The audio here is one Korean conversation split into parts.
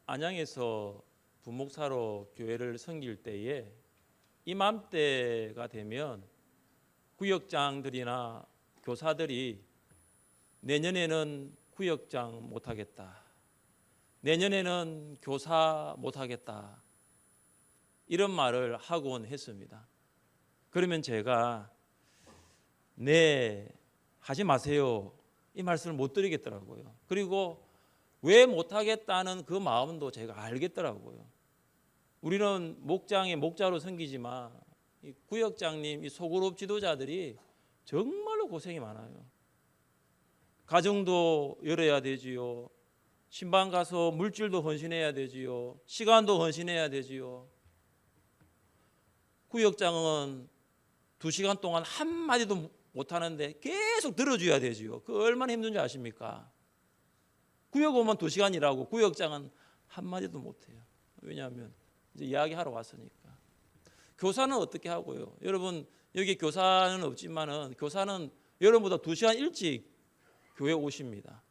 안양에서 부목사로 교회를 섬길 때에 이맘때가 되면 구역장들이나 교사들이 내년에는 구역장 못하겠다, 내년에는 교사 못하겠다, 이런 말을 하곤 했습니다. 그러면 제가 네, 하지 마세요, 이 말씀을 못 드리겠더라고요. 그리고 왜 못하겠다는 그 마음도 제가 알겠더라고요. 우리는 목장에 목자로 섬기지만 이 구역장님, 이 소그룹 지도자들이 정말로 고생이 많아요. 가정도 열어야 되지요, 신방 가서 물질도 헌신해야 되지요, 시간도 헌신해야 되지요. 구역장은 2시간 동안 한마디도 못하는데 계속 들어줘야 되지요. 그 얼마나 힘든지 아십니까? 구역 오면 2시간 일하고 구역장은 한마디도 못해요. 왜냐하면 이제 이야기하러 왔으니까. 교사는 어떻게 하고요? 여러분, 여기 교사는 없지만은 교사는 여러분보다 2시간 일찍 교회 오십니다.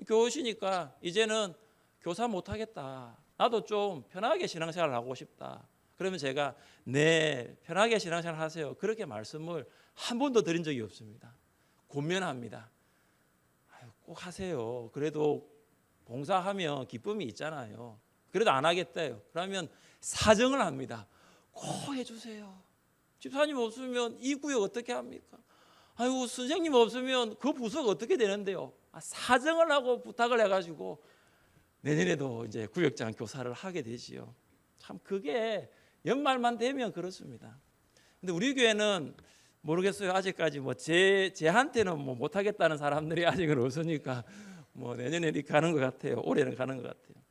교회 오시니까 이제는 교사 못하겠다, 나도 좀 편하게 신앙생활을 하고 싶다. 그러면 제가 네, 편하게 신앙생활 하세요, 그렇게 말씀을 한 번도 드린 적이 없습니다. 권면합니다. 꼭 하세요. 그래도 봉사하면 기쁨이 있잖아요. 그래도 안 하겠대요. 그러면 사정을 합니다. 꼭 해주세요. 집사님 없으면 이 구역 어떻게 합니까? 아이고, 선생님 없으면 그 부서가 어떻게 되는데요? 사정을 하고 부탁을 해가지고 내년에도 이제 구역장 교사를 하게 되지요. 참 그게 연말만 되면 그렇습니다. 근데 우리 교회는 모르겠어요. 아직까지 뭐 제한테는 뭐 못하겠다는 사람들이 아직은 없으니까 뭐 내년에 이렇게 가는 것 같아요. 올해는 가는 것 같아요.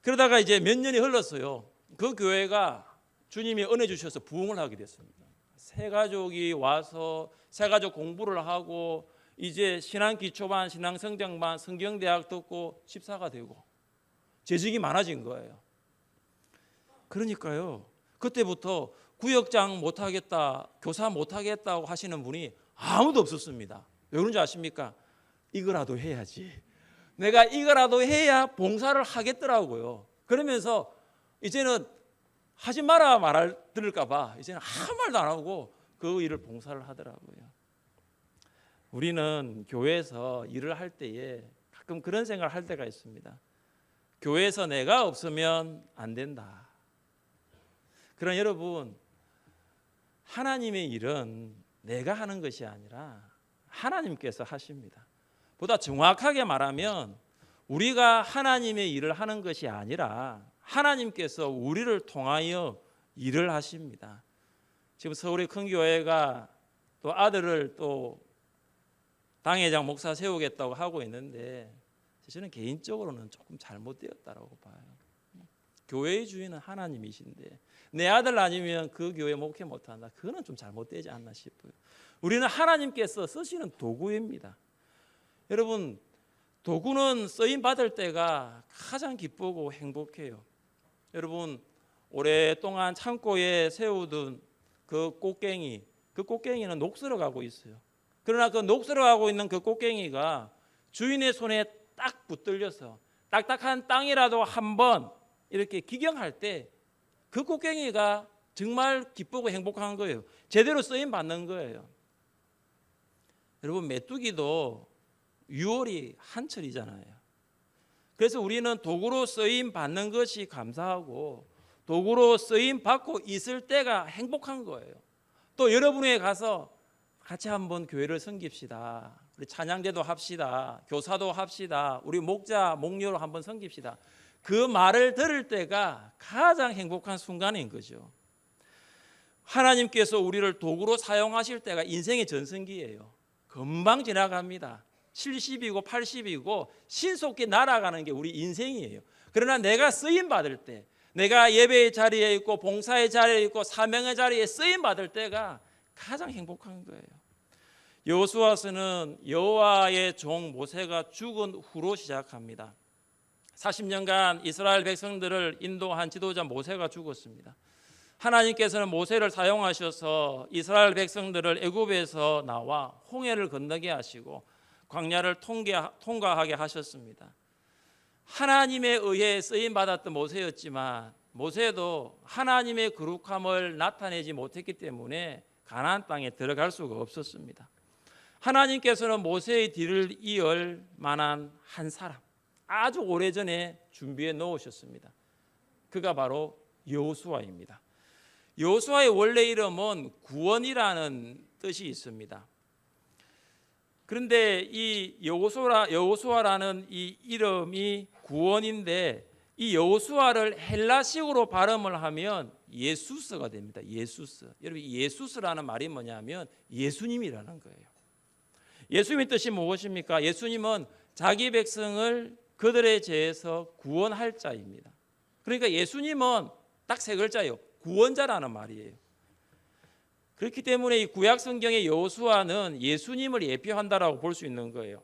그러다가 이제 몇 년이 흘렀어요. 그 교회가 주님이 은혜 주셔서 부흥을 하게 됐습니다. 새 가족이 와서 새 가족 공부를 하고 이제 신앙 기초반, 신앙 성장반, 성경대학 듣고 집사가 되고 재직이 많아진 거예요. 그러니까요, 그때부터 구역장 못하겠다, 교사 못하겠다고 하시는 분이 아무도 없었습니다. 왜 그런지 아십니까? 이거라도 해야지, 내가 이거라도 해야 봉사를 하겠더라고요. 그러면서 이제는 하지 마라 말을 들을까 봐 이제는 아무 말도 안 하고 그 일을 봉사를 하더라고요. 우리는 교회에서 일을 할 때에 가끔 그런 생각을 할 때가 있습니다. 교회에서 내가 없으면 안 된다. 그러나 여러분, 하나님의 일은 내가 하는 것이 아니라 하나님께서 하십니다. 보다 정확하게 말하면 우리가 하나님의 일을 하는 것이 아니라 하나님께서 우리를 통하여 일을 하십니다. 지금 서울의 큰 교회가 또 아들을 또 당회장 목사 세우겠다고 하고 있는데 저는 개인적으로는 조금 잘못되었다고 봐요. 교회의 주인은 하나님이신데 내 아들 아니면 그 교회 목회 못한다, 그거는 좀 잘못되지 않나 싶어요. 우리는 하나님께서 쓰시는 도구입니다. 여러분, 도구는 쓰임 받을 때가 가장 기쁘고 행복해요. 여러분, 오랫동안 창고에 세우던 그 꽃갱이, 그 꽃갱이는 녹슬어가고 있어요. 그러나 그 녹슬어가고 있는 그 꽃갱이가 주인의 손에 딱 붙들려서 딱딱한 땅이라도 한번 이렇게 기경할 때 그 꽃갱이가 정말 기쁘고 행복한 거예요. 제대로 쓰임 받는 거예요. 여러분, 메뚜기도 6월이 한철이잖아요. 그래서 우리는 도구로 쓰임 받는 것이 감사하고 도구로 쓰임 받고 있을 때가 행복한 거예요. 또 여러분에 가서 같이 한번 교회를 섬깁시다, 우리 찬양대도 합시다, 교사도 합시다, 우리 목자 목녀로 한번 섬깁시다, 그 말을 들을 때가 가장 행복한 순간인 거죠. 하나님께서 우리를 도구로 사용하실 때가 인생의 전성기예요. 금방 지나갑니다. 70이고 80이고 신속히 날아가는 게 우리 인생이에요. 그러나 내가 쓰임 받을 때, 내가 예배의 자리에 있고 봉사의 자리에 있고 사명의 자리에 쓰임 받을 때가 가장 행복한 거예요. 여호수아서는 여호와의 종 모세가 죽은 후로 시작합니다. 40년간 이스라엘 백성들을 인도한 지도자 모세가 죽었습니다. 하나님께서는 모세를 사용하셔서 이스라엘 백성들을 애굽에서 나와 홍해를 건너게 하시고 광야를 통과하게 하셨습니다. 하나님에 의해 쓰임 받았던 모세였지만 모세도 하나님의 거룩함을 나타내지 못했기 때문에 가나안 땅에 들어갈 수가 없었습니다. 하나님께서는 모세의 뒤를 이을 만한 한 사람, 아주 오래전에 준비해 놓으셨습니다. 그가 바로 여호수아입니다. 여호수아의 원래 이름은 구원이라는 뜻이 있습니다. 그런데 이 여호수아라는 이 이름이 구원인데 이 여호수아를 헬라식으로 발음을 하면 예수스가 됩니다. 예수스. 여러분, 예수스라는 말이 뭐냐면 예수님이라는 거예요. 예수님의 뜻이 무엇입니까? 예수님은 자기 백성을 그들의 죄에서 구원할 자입니다. 그러니까 예수님은 딱 세 글자예요. 구원자라는 말이에요. 그렇기 때문에 이 구약 성경의 여호수아는 예수님을 예표한다라고 볼 수 있는 거예요.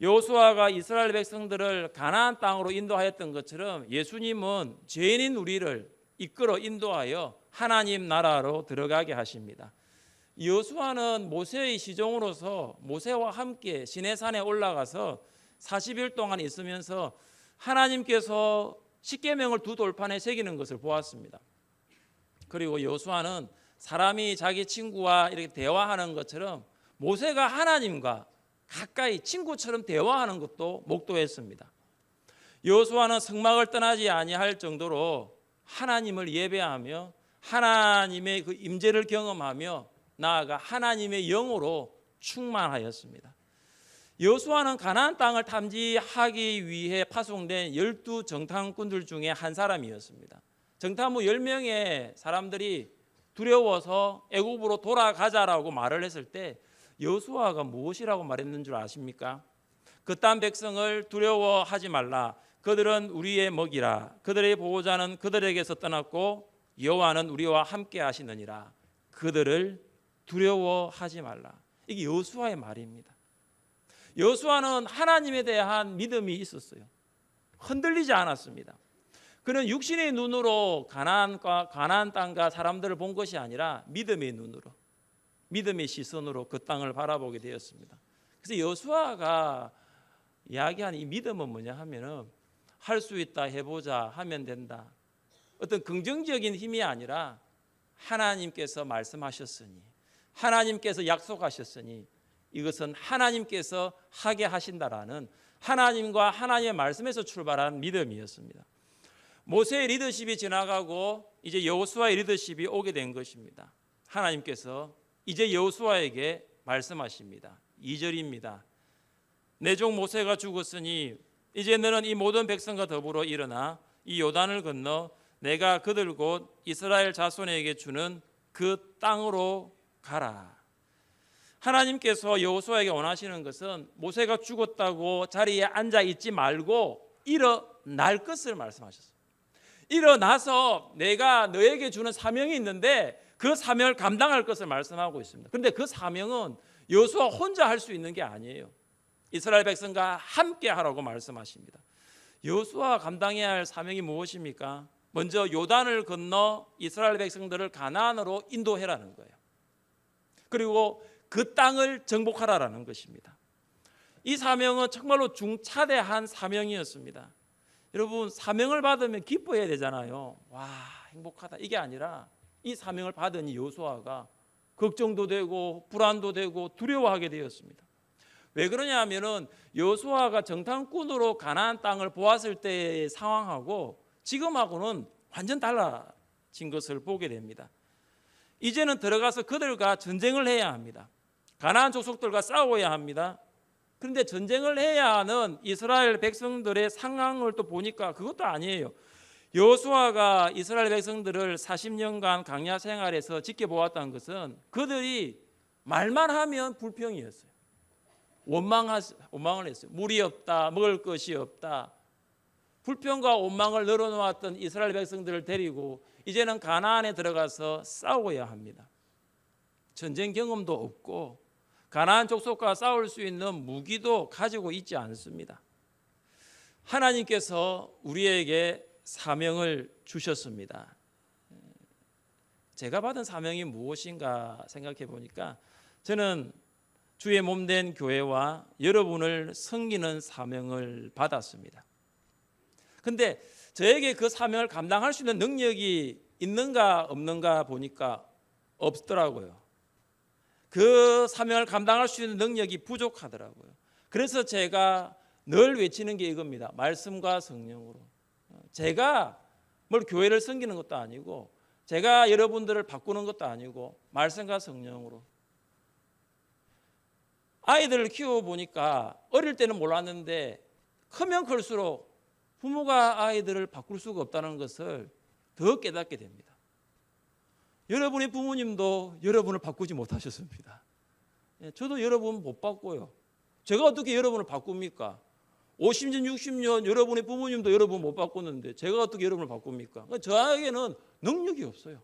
여호수아가 이스라엘 백성들을 가나안 땅으로 인도하였던 것처럼 예수님은 죄인인 우리를 이끌어 인도하여 하나님 나라로 들어가게 하십니다. 여호수아는 모세의 시종으로서 모세와 함께 시내산에 올라가서 40일 동안 있으면서 하나님께서 십계명을 두 돌판에 새기는 것을 보았습니다. 그리고 여호수아는 사람이 자기 친구와 이렇게 대화하는 것처럼 모세가 하나님과 가까이 친구처럼 대화하는 것도 목도했습니다. 여호수아는 성막을 떠나지 아니할 정도로 하나님을 예배하며 하나님의 그 임재를 경험하며 나아가 하나님의 영으로 충만하였습니다. 여호수아는 가나안 땅을 탐지하기 위해 파송된 12 정탐꾼들 중에 한 사람이었습니다. 정탐 후 10명의 사람들이 두려워서 애굽으로 돌아가자라고 말을 했을 때 여호수아가 무엇이라고 말했는 줄 아십니까? 그딴 백성을 두려워하지 말라. 그들은 우리의 먹이라. 그들의 보호자는 그들에게서 떠났고 여호와는 우리와 함께 하시느니라. 그들을 두려워하지 말라. 이게 여호수아의 말입니다. 여호수아는 하나님에 대한 믿음이 있었어요. 흔들리지 않았습니다. 그는 육신의 눈으로 가나안 땅과 사람들을 본 것이 아니라 믿음의 눈으로, 믿음의 시선으로 그 땅을 바라보게 되었습니다. 그래서 여호수아가 이야기하는 이 믿음은 뭐냐 하면은 할 수 있다, 해보자, 하면 된다. 어떤 긍정적인 힘이 아니라 하나님께서 말씀하셨으니, 하나님께서 약속하셨으니 이것은 하나님께서 하게 하신다라는 하나님과 하나님의 말씀에서 출발한 믿음이었습니다. 모세의 리더십이 지나가고 이제 여호수아의 리더십이 오게 된 것입니다. 하나님께서 이제 여호수아에게 말씀하십니다. 2절입니다. 내 종 모세가 죽었으니 이제 너는 이 모든 백성과 더불어 일어나 이 요단을 건너 내가 그들 곧 이스라엘 자손에게 주는 그 땅으로 가라. 하나님께서 여호수아에게 원하시는 것은 모세가 죽었다고 자리에 앉아 있지 말고 일어날 것을 말씀하셨습니다. 일어나서 내가 너에게 주는 사명이 있는데 그 사명을 감당할 것을 말씀하고 있습니다. 그런데 그 사명은 여호수아 혼자 할 수 있는 게 아니에요. 이스라엘 백성과 함께 하라고 말씀하십니다. 여호수아가 감당해야 할 사명이 무엇입니까? 먼저 요단을 건너 이스라엘 백성들을 가나안으로 인도해라는 거예요. 그리고 그 땅을 정복하라라는 것입니다. 이 사명은 정말로 중차대한 사명이었습니다. 여러분, 사명을 받으면 기뻐해야 되잖아요. 와, 행복하다. 이게 아니라 이 사명을 받은 여호수아가 걱정도 되고 불안도 되고 두려워하게 되었습니다. 왜 그러냐 하면은 여호수아가 정탐꾼으로 가나안 땅을 보았을 때의 상황하고 지금하고는 완전 달라진 것을 보게 됩니다. 이제는 들어가서 그들과 전쟁을 해야 합니다. 가나안 족속들과 싸워야 합니다. 그런데 전쟁을 해야 하는 이스라엘 백성들의 상황을 또 보니까 그것도 아니에요. 여호수아가 이스라엘 백성들을 40년간 광야 생활에서 지켜보았다는 것은 그들이 말만 하면 불평이었어요. 원망을 했어요. 물이 없다, 먹을 것이 없다. 불평과 원망을 늘어놓았던 이스라엘 백성들을 데리고 이제는 가나안에 들어가서 싸워야 합니다. 전쟁 경험도 없고 가나안 족속과 싸울 수 있는 무기도 가지고 있지 않습니다. 하나님께서 우리에게 사명을 주셨습니다. 제가 받은 사명이 무엇인가 생각해 보니까 저는 주의 몸된 교회와 여러분을 섬기는 사명을 받았습니다. 근데 저에게 그 사명을 감당할 수 있는 능력이 있는가 없는가 보니까 없더라고요. 그 사명을 감당할 수 있는 능력이 부족하더라고요. 그래서 제가 늘 외치는 게 이겁니다. 말씀과 성령으로. 제가 뭘 교회를 섬기는 것도 아니고 제가 여러분들을 바꾸는 것도 아니고 말씀과 성령으로. 아이들을 키워보니까 어릴 때는 몰랐는데 크면 클수록 부모가 아이들을 바꿀 수가 없다는 것을 더 깨닫게 됩니다. 여러분의 부모님도 여러분을 바꾸지 못하셨습니다. 저도 여러분 못 바꿔요. 제가 어떻게 여러분을 바꿉니까? 50년, 60년 여러분의 부모님도 여러분 못 바꿨는데 제가 어떻게 여러분을 바꿉니까? 저에게는 능력이 없어요.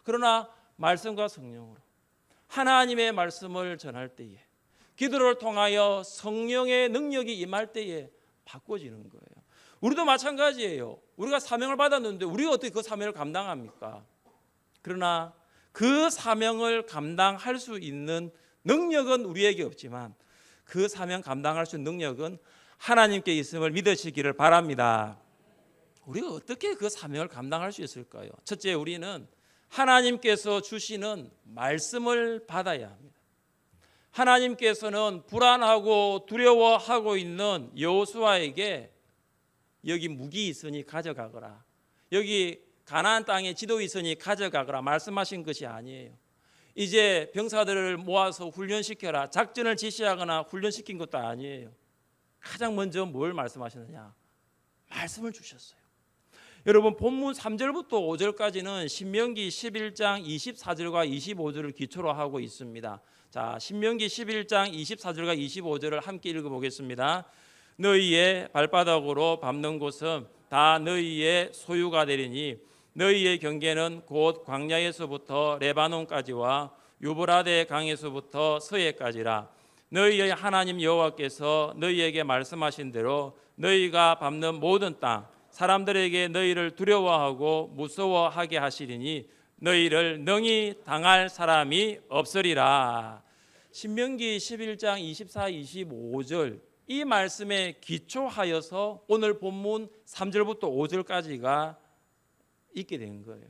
그러나 말씀과 성령으로 하나님의 말씀을 전할 때에 기도를 통하여 성령의 능력이 임할 때에 바꿔지는 거예요. 우리도 마찬가지예요. 우리가 사명을 받았는데 우리가 어떻게 그 사명을 감당합니까? 그러나 그 사명을 감당할 수 있는 능력은 우리에게 없지만 그 사명 감당할 수 있는 능력은 하나님께 있음을 믿으시기를 바랍니다. 우리가 어떻게 그 사명을 감당할 수 있을까요? 첫째, 우리는 하나님께서 주시는 말씀을 받아야 합니다. 하나님께서는 불안하고 두려워하고 있는 여호수아에게 여기 무기 있으니 가져가거라, 여기 가나안 땅에 지도 있으니 가져가거라 말씀하신 것이 아니에요. 이제 병사들을 모아서 훈련시켜라 작전을 지시하거나 훈련시킨 것도 아니에요. 가장 먼저 뭘 말씀하셨느냐? 말씀을 주셨어요. 여러분 본문 3절부터 5절까지는 신명기 11장 24절과 25절을 기초로 하고 있습니다. 자, 신명기 11장 24절과 25절을 함께 읽어보겠습니다. 너희의 발바닥으로 밟는 곳은 다 너희의 소유가 되리니 너희의 경계는 곧 광야에서부터 레바논까지와 유브라데 강에서부터 서해까지라. 너희의 하나님 여호와께서 너희에게 말씀하신 대로 너희가 밟는 모든 땅 사람들에게 너희를 두려워하고 무서워하게 하시리니 너희를 능히 당할 사람이 없으리라. 신명기 11장 24, 25절 이 말씀에 기초하여서 오늘 본문 3절부터 5절까지가 있게 된 거예요.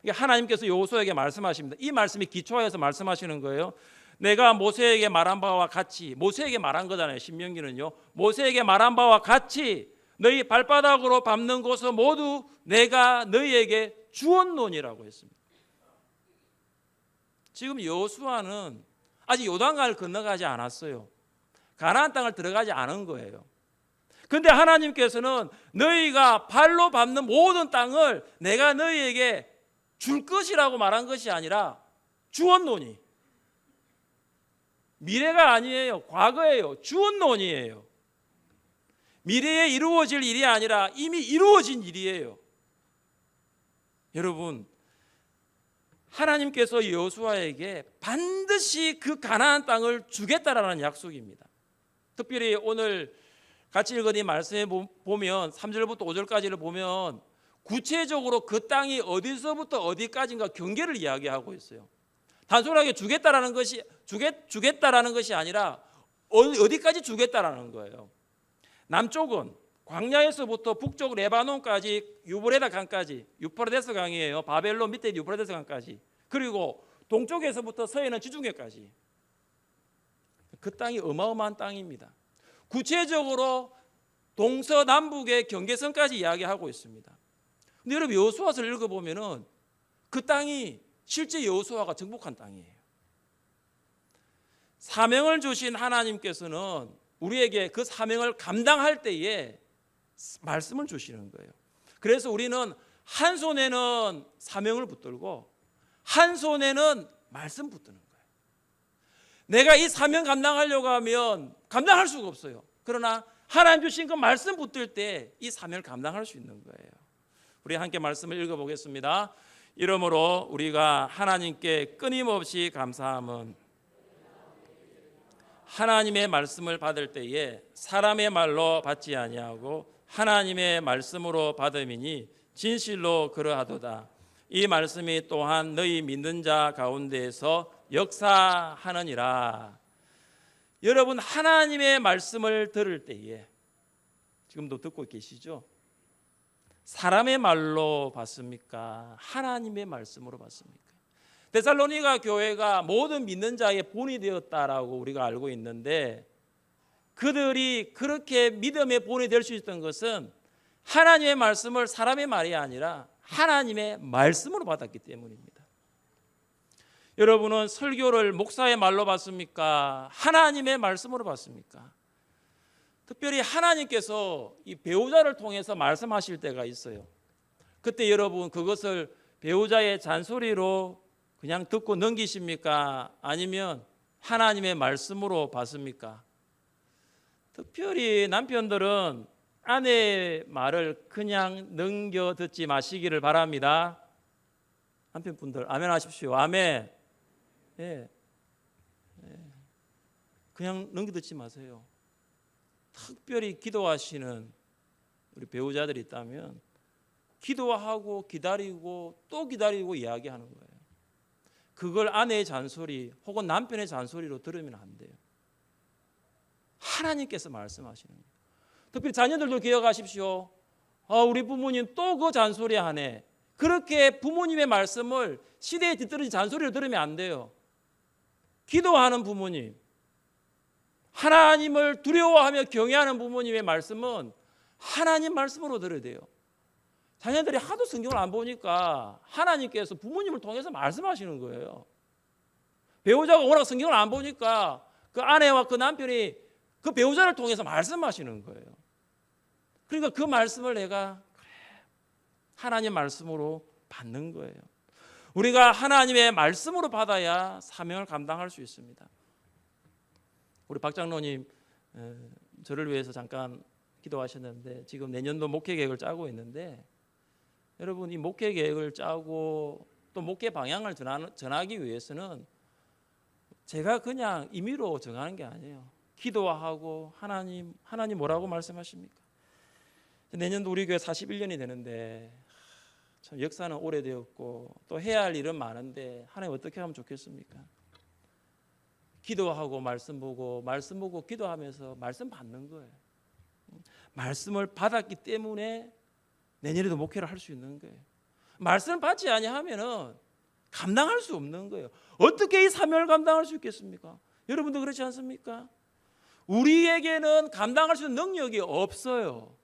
그러니까 하나님께서 여호수아에게 말씀하십니다. 이 말씀에 기초하여서 말씀하시는 거예요. 내가 모세에게 말한 바와 같이, 모세에게 말한 거잖아요. 신명기는요. 모세에게 말한 바와 같이 너희 발바닥으로 밟는 곳은 모두 내가 너희에게 주었노니라고 했습니다. 지금 여호수아는 아직 요단강을 건너가지 않았어요. 가나안 땅을 들어가지 않은 거예요. 그런데 하나님께서는 너희가 발로 밟는 모든 땅을 내가 너희에게 줄 것이라고 말한 것이 아니라 주었노니. 미래가 아니에요. 과거예요. 주었노니예요. 미래에 이루어질 일이 아니라 이미 이루어진 일이에요. 여러분, 하나님께서 여호수아에게 반드시 그 가나안 땅을 주겠다라는 약속입니다. 특별히 오늘 같이 읽은 이 말씀에 보면 3절부터 5절까지를 보면 구체적으로 그 땅이 어디서부터 어디까지인가 경계를 이야기하고 있어요. 단순하게 주겠다라는 것이 아니라 어디까지 주겠다라는 거예요. 남쪽은 광야에서부터 북쪽 레바논까지 유브라데 강까지, 유프라데스 강이에요. 바벨론 밑에 유프라데스 강까지. 그리고 동쪽에서부터 서해는 지중해까지. 그 땅이 어마어마한 땅입니다. 구체적으로 동서남북의 경계선까지 이야기하고 있습니다. 근데 여러분 여호수아서를 읽어보면은 그 땅이 실제 여호수아가 정복한 땅이에요. 사명을 주신 하나님께서는 우리에게 그 사명을 감당할 때에 말씀을 주시는 거예요. 그래서 우리는 한 손에는 사명을 붙들고 한 손에는 말씀 붙드는 거예요. 내가 이 사명 감당하려고 하면 감당할 수가 없어요. 그러나 하나님 주신 그 말씀 붙들 때 이 사명을 감당할 수 있는 거예요. 우리 함께 말씀을 읽어보겠습니다. 이러므로 우리가 하나님께 끊임없이 감사함은 하나님의 말씀을 받을 때에 사람의 말로 받지 아니하고 하나님의 말씀으로 받음이니 진실로 그러하도다. 이 말씀이 또한 너희 믿는 자 가운데에서 역사하느니라. 여러분 하나님의 말씀을 들을 때에 지금도 듣고 계시죠? 사람의 말로 받습니까? 하나님의 말씀으로 받습니까? 데살로니가 교회가 모든 믿는 자의 본이 되었다라고 우리가 알고 있는데, 그들이 그렇게 믿음의 본이 될 수 있었던 것은 하나님의 말씀을 사람의 말이 아니라 하나님의 말씀으로 받았기 때문입니다. 여러분은 설교를 목사의 말로 받습니까? 하나님의 말씀으로 받습니까? 특별히 하나님께서 이 배우자를 통해서 말씀하실 때가 있어요. 그때 여러분 그것을 배우자의 잔소리로 그냥 듣고 넘기십니까? 아니면 하나님의 말씀으로 받습니까? 특별히 남편들은 아내의 말을 그냥 넘겨 듣지 마시기를 바랍니다. 남편분들 아멘 하십시오. 아멘. 예. 그냥 넘겨 듣지 마세요. 특별히 기도하시는 우리 배우자들이 있다면 기도하고 기다리고 또 기다리고 이야기하는 거예요. 그걸 아내의 잔소리 혹은 남편의 잔소리로 들으면 안 돼요. 하나님께서 말씀하시는 거예요. 특별히 자녀들도 기억하십시오. 우리 부모님 또 그 잔소리 하네. 그렇게 부모님의 말씀을 시대에 뒤떨어진 잔소리로 들으면 안 돼요. 기도하는 부모님, 하나님을 두려워하며 경외하는 부모님의 말씀은 하나님 말씀으로 들어야 돼요. 자녀들이 하도 성경을 안 보니까 하나님께서 부모님을 통해서 말씀하시는 거예요. 배우자가 워낙 성경을 안 보니까 그 아내와 그 남편이 그 배우자를 통해서 말씀하시는 거예요. 그러니까 그 말씀을 내가 하나님 말씀으로 받는 거예요. 우리가 하나님의 말씀으로 받아야 사명을 감당할 수 있습니다. 우리 박 장로님 저를 위해서 잠깐 기도하셨는데 지금 내년도 목회 계획을 짜고 있는데, 여러분 이 목회 계획을 짜고 또 목회 방향을 전하기 위해서는 제가 그냥 임의로 정하는 게 아니에요. 기도하고 하나님 뭐라고 말씀하십니까? 내년도 우리 교회 41년이 되는데 참 역사는 오래되었고 또 해야 할 일은 많은데 하나님 어떻게 하면 좋겠습니까? 기도하고 말씀 보고 기도하면서 말씀 받는 거예요. 말씀을 받았기 때문에 내년에도 목회를 할 수 있는 거예요. 말씀을 받지 아니하면은 감당할 수 없는 거예요. 어떻게 이 사명을 감당할 수 있겠습니까? 여러분도 그렇지 않습니까? 우리에게는 감당할 수 있는 능력이 없어요.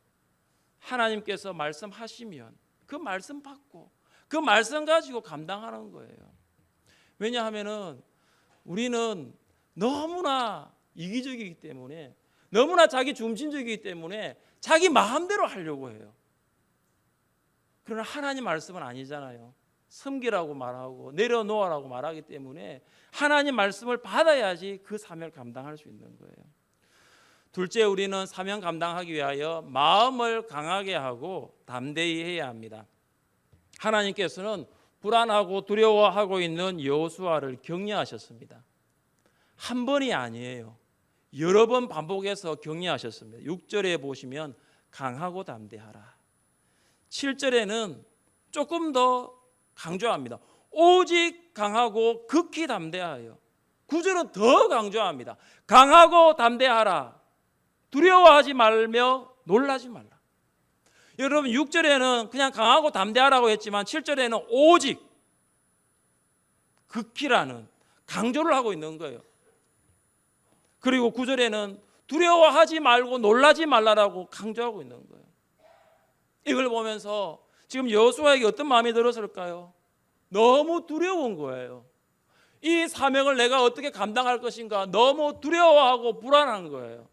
하나님께서 말씀하시면 그 말씀 받고 그 말씀 가지고 감당하는 거예요. 왜냐하면은 우리는 너무나 이기적이기 때문에, 너무나 자기 중심적이기 때문에 자기 마음대로 하려고 해요. 그러나 하나님 말씀은 아니잖아요. 섬기라고 말하고 내려놓으라고 말하기 때문에 하나님 말씀을 받아야지 그 사명을 감당할 수 있는 거예요. 둘째, 우리는 사명 감당하기 위하여 마음을 강하게 하고 담대히 해야 합니다. 하나님께서는 불안하고 두려워하고 있는 여호수아를 격려하셨습니다. 한 번이 아니에요. 여러 번 반복해서 격려하셨습니다. 6절에 보시면 강하고 담대하라. 7절에는 조금 더 강조합니다. 오직 강하고 극히 담대하여. 9절은 더 강조합니다. 강하고 담대하라. 두려워하지 말며 놀라지 말라. 여러분 6절에는 그냥 강하고 담대하라고 했지만 7절에는 오직 극히라는 강조를 하고 있는 거예요. 그리고 9절에는 두려워하지 말고 놀라지 말라라고 강조하고 있는 거예요. 이걸 보면서 지금 여호수아에게 어떤 마음이 들었을까요? 너무 두려운 거예요. 이 사명을 내가 어떻게 감당할 것인가 너무 두려워하고 불안한 거예요.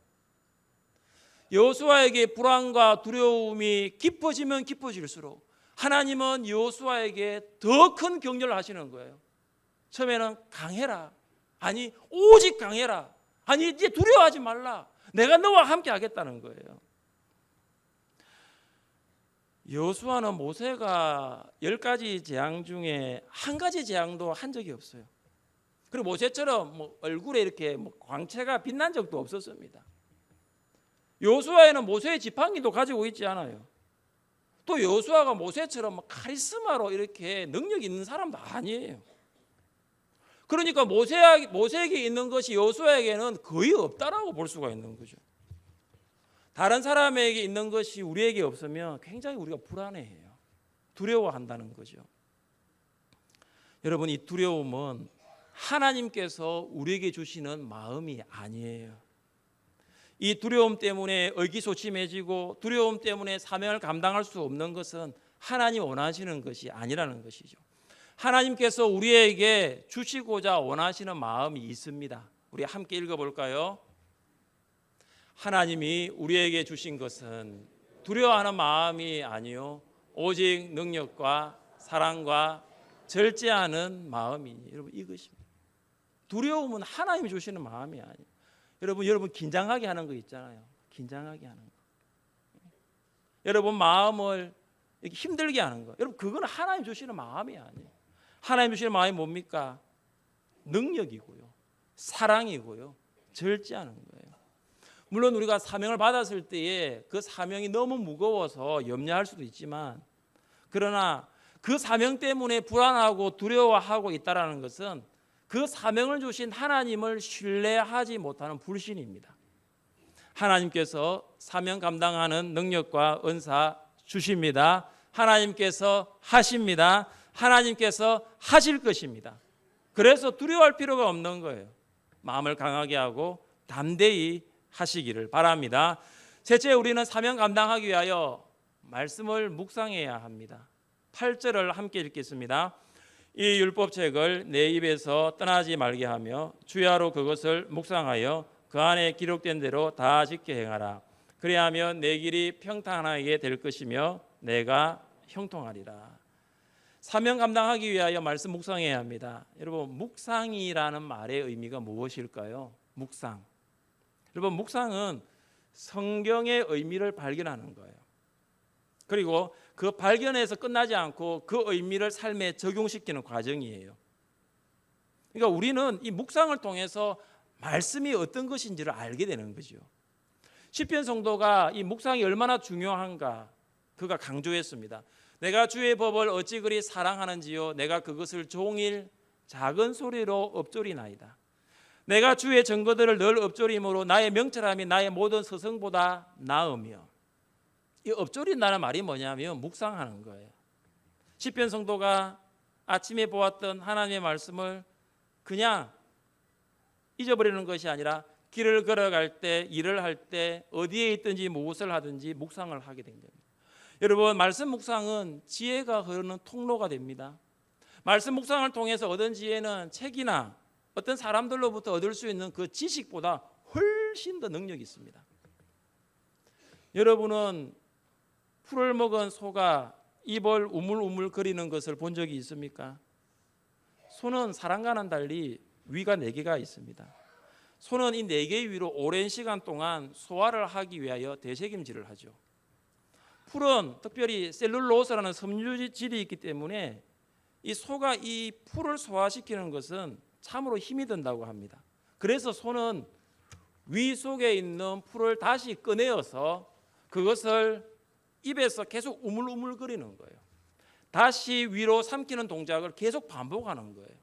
여호수아에게 불안과 두려움이 깊어지면 깊어질수록 하나님은 여호수아에게 더 큰 격려를 하시는 거예요. 처음에는 강해라. 아니 오직 강해라. 아니 이제 두려워하지 말라. 내가 너와 함께 하겠다는 거예요. 여호수아는 모세가 10가지 재앙 중에 한 가지 재앙도 한 적이 없어요. 그리고 모세처럼 얼굴에 이렇게 광채가 빛난 적도 없었습니다. 여호수아에는 모세의 지팡이도 가지고 있지 않아요. 또 여호수아가 모세처럼 카리스마로 이렇게 능력 있는 사람도 아니에요. 그러니까 모세에게 있는 것이 여호수아에게는 거의 없다라고 볼 수가 있는 거죠. 다른 사람에게 있는 것이 우리에게 없으면 굉장히 우리가 불안해해요. 두려워한다는 거죠. 여러분, 이 두려움은 하나님께서 우리에게 주시는 마음이 아니에요. 이 두려움 때문에 의기소침해지고 두려움 때문에 사명을 감당할 수 없는 것은 하나님 원하시는 것이 아니라는 것이죠. 하나님께서 우리에게 주시고자 원하시는 마음이 있습니다. 우리 함께 읽어볼까요? 하나님이 우리에게 주신 것은 두려워하는 마음이 아니요 오직 능력과 사랑과 절제하는 마음이니. 여러분, 이것입니다. 두려움은 하나님이 주시는 마음이 아니에요. 여러분 긴장하게 하는 거 있잖아요. 긴장하게 하는 거. 여러분 마음을 이렇게 힘들게 하는 거. 여러분 그건 하나님 주시는 마음이 아니에요. 하나님 주시는 마음이 뭡니까? 능력이고요. 사랑이고요. 절제하는 거예요. 물론 우리가 사명을 받았을 때에 그 사명이 너무 무거워서 염려할 수도 있지만, 그러나 그 사명 때문에 불안하고 두려워하고 있다는 것은 그 사명을 주신 하나님을 신뢰하지 못하는 불신입니다. 하나님께서 사명 감당하는 능력과 은사 주십니다. 하나님께서 하십니다. 하나님께서 하실 것입니다. 그래서 두려워할 필요가 없는 거예요. 마음을 강하게 하고 담대히 하시기를 바랍니다. 셋째, 우리는 사명 감당하기 위하여 말씀을 묵상해야 합니다. 8절을 함께 읽겠습니다. 이 율법책을 내 입에서 떠나지 말게 하며 주야로 그것을 묵상하여 그 안에 기록된 대로 다 지켜 행하라. 그리하면 내 길이 평탄하게 될 것이며 내가 형통하리라. 사명 감당하기 위하여 말씀 묵상해야 합니다. 여러분, 묵상이라는 말의 의미가 무엇일까요? 묵상. 여러분, 묵상은 성경의 의미를 발견하는 거예요. 그리고 그 발견에서 끝나지 않고 그 의미를 삶에 적용시키는 과정이에요. 그러니까 우리는 이 묵상을 통해서 말씀이 어떤 것인지를 알게 되는 거죠. 시편 성도가 이 묵상이 얼마나 중요한가 그가 강조했습니다. 내가 주의 법을 어찌 그리 사랑하는지요, 내가 그것을 종일 작은 소리로 읊조리나이다. 내가 주의 증거들을 늘 읊조림으로 나의 명철함이 나의 모든 서성보다 나으며. 이 읊조린다는 말이 뭐냐면 묵상하는 거예요. 시편 성도가 아침에 보았던 하나님의 말씀을 그냥 잊어버리는 것이 아니라 길을 걸어갈 때, 일을 할 때, 어디에 있든지 무엇을 하든지 묵상을 하게 된 겁니다. 여러분, 말씀 묵상은 지혜가 흐르는 통로가 됩니다. 말씀 묵상을 통해서 얻은 지혜는 책이나 어떤 사람들로부터 얻을 수 있는 그 지식보다 훨씬 더 능력이 있습니다. 여러분은 풀을 먹은 소가 입을 우물우물 거리는 것을 본 적이 있습니까? 소는 사람과는 달리 위가 4개가 있습니다. 소는 이 4개 위로 오랜 시간 동안 소화를 하기 위하여 대책임질을 하죠. 풀은 특별히 셀룰로스라는 섬유질이 있기 때문에 이 소가 이 풀을 소화시키는 것은 참으로 힘이 든다고 합니다. 그래서 소는 위 속에 있는 풀을 다시 꺼내어서 그것을 입에서 계속 우물우물거리는 거예요. 다시 위로 삼키는 동작을 계속 반복하는 거예요.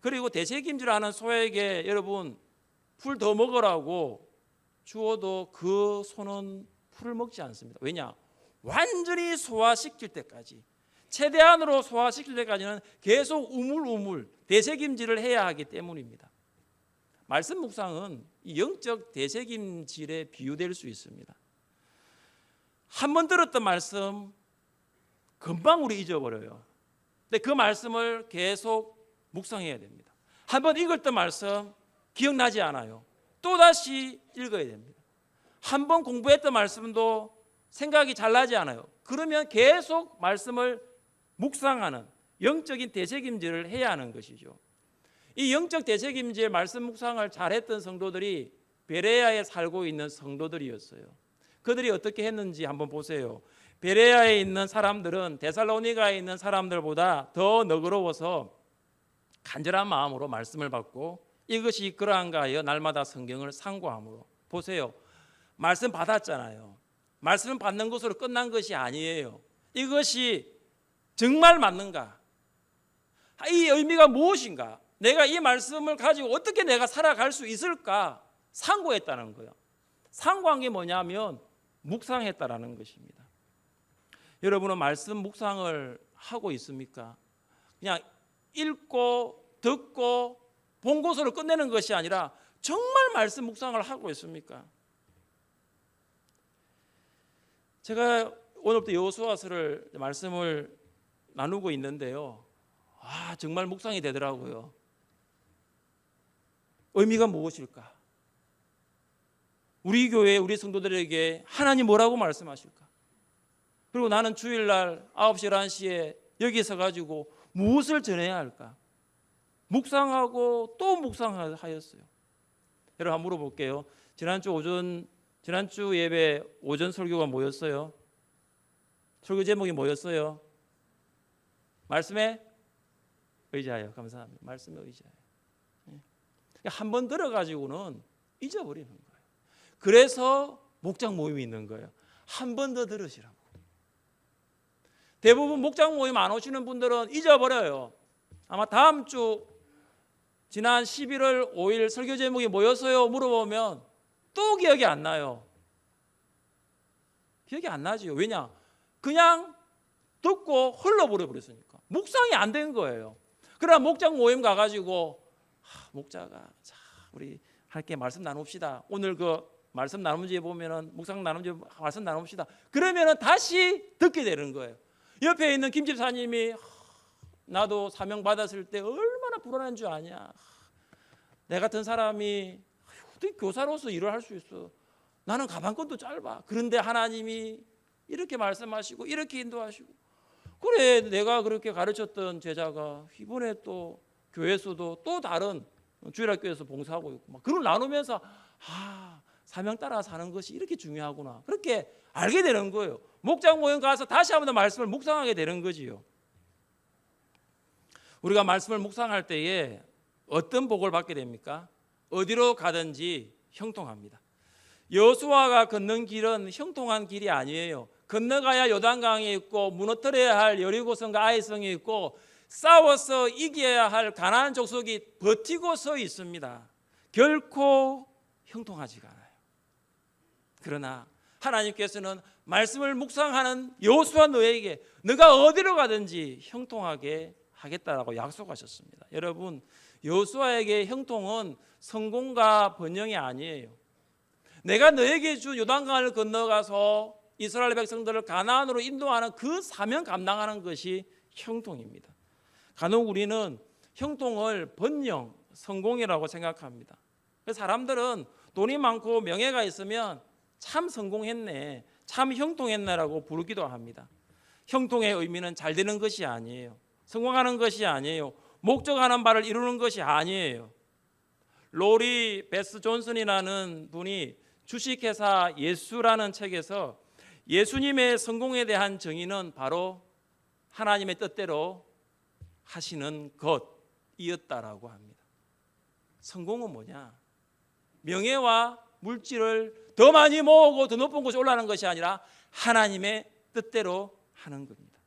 그리고 대책임질하는 소에게 여러분 풀 더 먹으라고 주어도 그 소는 풀을 먹지 않습니다. 왜냐? 완전히 소화시킬 때까지, 최대한으로 소화시킬 때까지는 계속 우물우물 대책임질을 해야 하기 때문입니다. 말씀 묵상은 영적 대책임질에 비유될 수 있습니다. 한 번 들었던 말씀 금방 우리 잊어버려요. 근데 그 말씀을 계속 묵상해야 됩니다. 한 번 읽었던 말씀 기억나지 않아요. 또다시 읽어야 됩니다. 한 번 공부했던 말씀도 생각이 잘 나지 않아요. 그러면 계속 말씀을 묵상하는 영적인 대책임질을 해야 하는 것이죠. 이 영적 대책임질 말씀 묵상을 잘했던 성도들이 베레아에 살고 있는 성도들이었어요. 그들이 어떻게 했는지 한번 보세요. 베레아에 있는 사람들은 데살로니가에 있는 사람들보다 더 너그러워서 간절한 마음으로 말씀을 받고 이것이 그러한가 하여 날마다 성경을 상고함으로. 보세요. 말씀 받았잖아요. 말씀 받는 것으로 끝난 것이 아니에요. 이것이 정말 맞는가? 이 의미가 무엇인가? 내가 이 말씀을 가지고 어떻게 내가 살아갈 수 있을까? 상고했다는 거예요. 상고한 게 뭐냐면 묵상했다라는 것입니다. 여러분은 말씀 묵상을 하고 있습니까? 그냥 읽고 듣고 본고서를 끝내는 것이 아니라 정말 말씀 묵상을 하고 있습니까? 제가 오늘부터 여호수아서를 말씀을 나누고 있는데요. 정말 묵상이 되더라고요. 의미가 무엇일까? 우리 교회, 우리 성도들에게 하나님 뭐라고 말씀하실까? 그리고 나는 주일날 9시, 11시에 여기 서가지고 무엇을 전해야 할까? 묵상하고 또 묵상하였어요. 여러분 한번 물어볼게요. 지난주 예배 오전 설교가 뭐였어요? 설교 제목이 뭐였어요? 말씀에 의지하여. 감사합니다. 말씀에 의지하여. 한 번 들어가지고는 잊어버리는 거예요. 그래서 목장 모임이 있는 거예요. 한 번 더 들으시라고. 대부분 목장 모임 안 오시는 분들은 잊어버려요. 아마 다음 주 지난 11월 5일 설교 제목이 뭐였어요? 물어보면 또 기억이 안 나요. 기억이 안 나죠. 왜냐? 그냥 듣고 흘러버려 버렸으니까. 묵상이 안 된 거예요. 그러나 목장 모임 가가지고 목자가 자 우리 할게 말씀 나눕시다. 오늘 그 말씀 나눔지에 보면은 묵상 나눔지 말씀 나눕시다. 그러면은 다시 듣게 되는 거예요. 옆에 있는 김 집사님이 나도 사명 받았을 때 얼마나 불안한 줄 아냐. 내 같은 사람이 어떻게 교사로서 일을 할 수 있어. 나는 가방끈도 짧아. 그런데 하나님이 이렇게 말씀하시고 이렇게 인도하시고 그래 내가 그렇게 가르쳤던 제자가 이번에 또 교회에서도 또 다른 주일학교에서 봉사하고 있고 막 그걸 나누면서 사명 따라 사는 것이 이렇게 중요하구나. 그렇게 알게 되는 거예요. 목장 모임 가서 다시 한번 더 말씀을 묵상하게 되는 거지요. 우리가 말씀을 묵상할 때에 어떤 복을 받게 됩니까? 어디로 가든지 형통합니다. 여호수아가 걷는 길은 형통한 길이 아니에요. 건너가야 요단강이 있고 무너뜨려야 할 여리고성과 아이성이 있고 싸워서 이겨야 할 가나안 족속이 버티고 서 있습니다. 결코 형통하지가 않아요. 그러나 하나님께서는 말씀을 묵상하는 여호수아 너에게 너가 어디로 가든지 형통하게 하겠다라고 약속하셨습니다. 여러분, 여호수아에게 형통은 성공과 번영이 아니에요. 내가 너에게 준 요단강을 건너가서 이스라엘 백성들을 가나안으로 인도하는 그 사명 감당하는 것이 형통입니다. 간혹 우리는 형통을 번영, 성공이라고 생각합니다. 사람들은 돈이 많고 명예가 있으면 참 성공했네, 참 형통했네라고 부르기도 합니다. 형통의 의미는 잘 되는 것이 아니에요. 성공하는 것이 아니에요. 목적하는 바를 이루는 것이 아니에요. 로리 베스 존슨이라는 분이 주식회사 예수라는 책에서 예수님의 성공에 대한 정의는 바로 하나님의 뜻대로 하시는 것이었다라고 합니다. 성공은 뭐냐? 명예와 물질을 더 많이 모으고 더 높은 곳에 올라가는 것이 아니라 하나님의 뜻대로 하는 겁니다.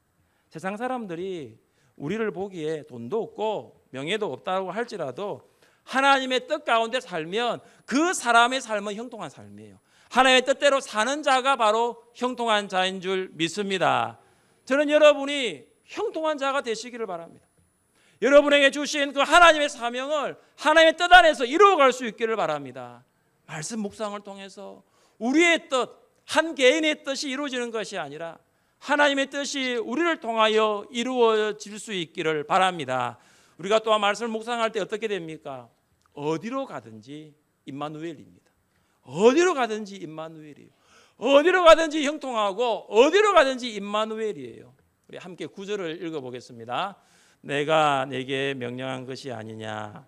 세상 사람들이 우리를 보기에 돈도 없고 명예도 없다고 할지라도 하나님의 뜻 가운데 살면 그 사람의 삶은 형통한 삶이에요. 하나님의 뜻대로 사는 자가 바로 형통한 자인 줄 믿습니다. 저는 여러분이 형통한 자가 되시기를 바랍니다. 여러분에게 주신 그 하나님의 사명을 하나님의 뜻 안에서 이루어갈 수 있기를 바랍니다. 말씀 묵상을 통해서 우리의 뜻, 한 개인의 뜻이 이루어지는 것이 아니라 하나님의 뜻이 우리를 통하여 이루어질 수 있기를 바랍니다. 우리가 또한 말씀을 묵상할 때 어떻게 됩니까? 어디로 가든지 임마누엘입니다. 어디로 가든지 임마누엘이에요. 어디로 가든지 형통하고 어디로 가든지 임마누엘이에요. 우리 함께 9절을 읽어보겠습니다. 내가 내게 명령한 것이 아니냐.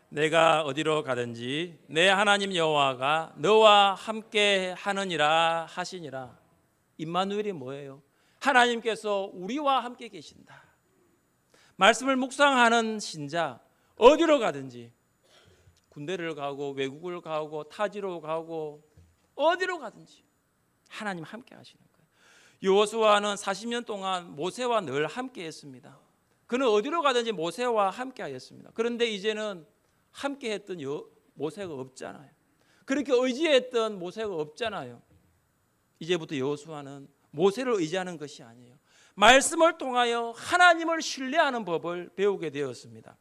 내가 어디로 가든지 내 하나님 여호와가 너와 함께 하느니라 하시니라. 임마누엘이 뭐예요? 하나님께서 우리와 함께 계신다. 말씀을 묵상하는 신자, 어디로 가든지 군대를 가고 외국을 가고 타지로 가고 어디로 가든지 하나님 함께 하시는 거예요. 여호수아는 40년 동안 모세와 늘 함께 했습니다. 그는 어디로 가든지 모세와 함께 하였습니다. 그런데 이제는 함께 했던 모세가 없잖아요. 그렇게 의지했던 모세가 없잖아요. 이제부터 여호수아는 모세를 의지하는 것이 아니에요. 말씀을 통하여 하나님을 신뢰하는 법을 배우게 되었습니다.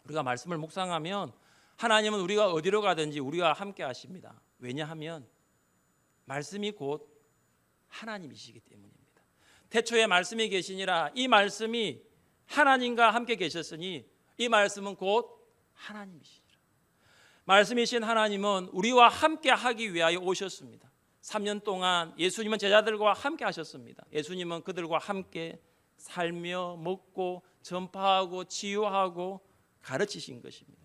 우리가 말씀을 묵상하면 하나님은 우리가 어디로 가든지 우리와 함께 하십니다. 왜냐하면 말씀이 곧 하나님이시기 때문입니다. 태초에 말씀이 계시니라, 이 말씀이 하나님과 함께 계셨으니 이 말씀은 곧 하나님이시니라. 말씀이신 하나님은 우리와 함께 하기 위하여 오셨습니다. 3년 동안 예수님은 제자들과 함께 하셨습니다. 예수님은 그들과 함께 살며 먹고 전파하고 치유하고 가르치신 것입니다.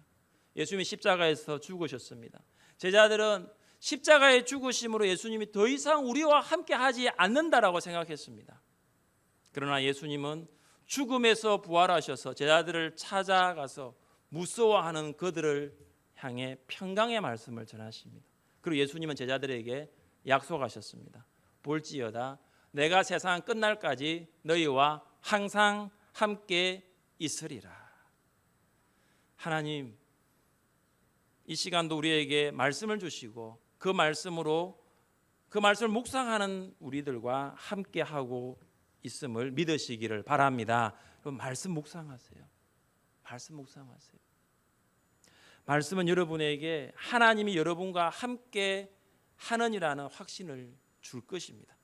예수님이 십자가에서 죽으셨습니다. 제자들은 십자가의 죽으심으로 예수님이 더 이상 우리와 함께 하지 않는다라고 생각했습니다. 그러나 예수님은 죽음에서 부활하셔서 제자들을 찾아가서 무서워하는 그들을 향해 평강의 말씀을 전하십니다. 그리고 예수님은 제자들에게 약속하셨습니다. 볼지어다 내가 세상 끝날까지 너희와 항상 함께 있으리라. 하나님, 이 시간도 우리에게 말씀을 주시고 그 말씀으로 그 말씀을 묵상하는 우리들과 함께 하고 있음을 믿으시기를 바랍니다. 그럼 말씀 묵상하세요. 말씀 묵상하세요. 말씀은 여러분에게 하나님이 여러분과 함께 하느니라는 확신을 줄 것입니다.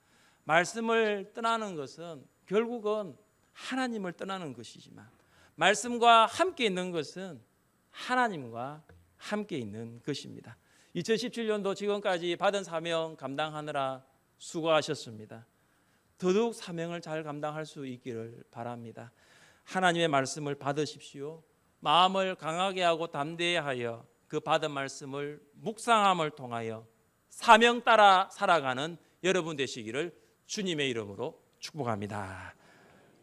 말씀을 떠나는 것은 결국은 하나님을 떠나는 것이지만 말씀과 함께 있는 것은 하나님과 함께 있는 것입니다. 2017년도 지금까지 받은 사명 감당하느라 수고하셨습니다. 더더욱 사명을 잘 감당할 수 있기를 바랍니다. 하나님의 말씀을 받으십시오. 마음을 강하게 하고 담대하여 그 받은 말씀을 묵상함을 통하여 사명 따라 살아가는 여러분 되시기를 주님의 이름으로 축복합니다.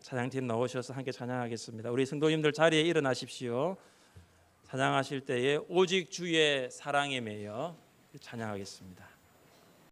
찬양팀 나오셔서 함께 찬양하겠습니다. 우리 성도님들 자리에 일어나십시오. 찬양하실 때에 오직 주의 사랑에 매여 찬양하겠습니다.